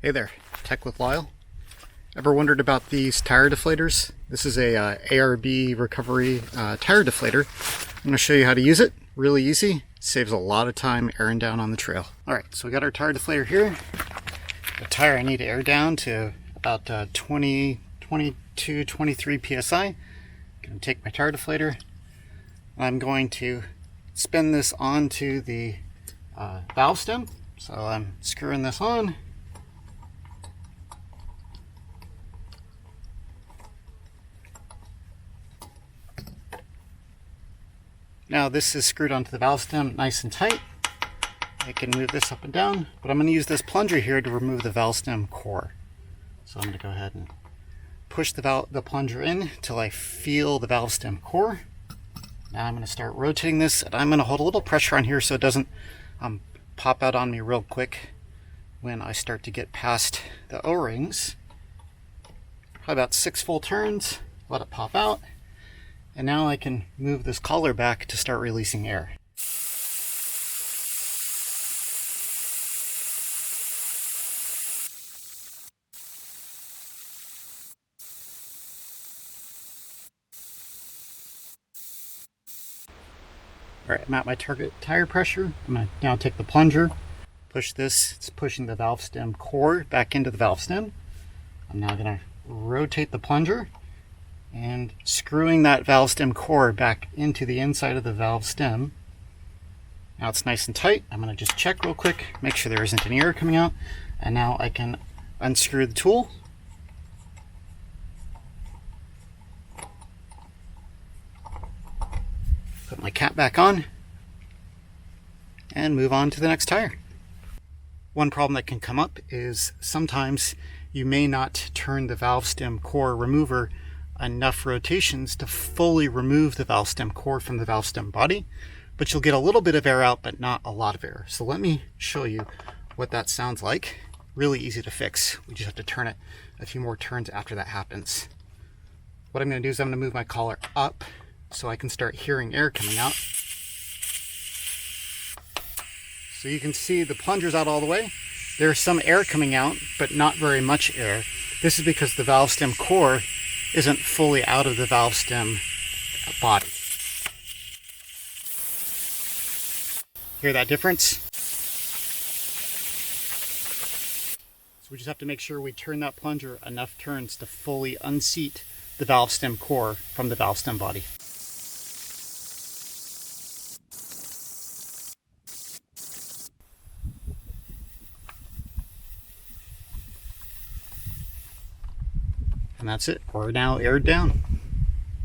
Hey there, Tech with Lyle. Ever wondered about these tire deflators? This is a ARB recovery tire deflator. I'm going to show you how to use it. Really easy. Saves a lot of time airing down on the trail. Alright, so we got our tire deflator here. The tire I need to air down to about 22, 23 psi. I'm going to take my tire deflator. I'm going to spin this onto the valve stem. So I'm screwing this on. Now this is screwed onto the valve stem nice and tight. I can move this up and down, but I'm going to use this plunger here to remove the valve stem core. So I'm going to go ahead and push the plunger in till I feel the valve stem core. Now I'm going to start rotating this, and I'm going to hold a little pressure on here so it doesn't pop out on me real quick when I start to get past the O-rings. Probably about 6 full turns, let it pop out. And now I can move this collar back to start releasing air. Alright, I'm at my target tire pressure. I'm going to now take the plunger, push this. It's pushing the valve stem core back into the valve stem. I'm now going to rotate the plunger and screwing that valve stem core back into the inside of the valve stem. Now it's nice and tight. I'm going to just check real quick, make sure there isn't any air coming out. And now I can unscrew the tool. Put my cap back on and move on to the next tire. One problem that can come up is sometimes you may not turn the valve stem core remover enough rotations to fully remove the valve stem core from the valve stem body, but you'll get a little bit of air out, but not a lot of air. So let me show you what that sounds like. Really easy to fix. We just have to turn it a few more turns after that happens. What I'm going to do is I'm going to move my collar up so I can start hearing air coming out. So you can see the plunger's out all the way. There's some air coming out, but not very much air. This is because the valve stem core isn't fully out of the valve stem body. Hear that difference? So we just have to make sure we turn that plunger enough turns to fully unseat the valve stem core from the valve stem body. And that's it. We're now aired down.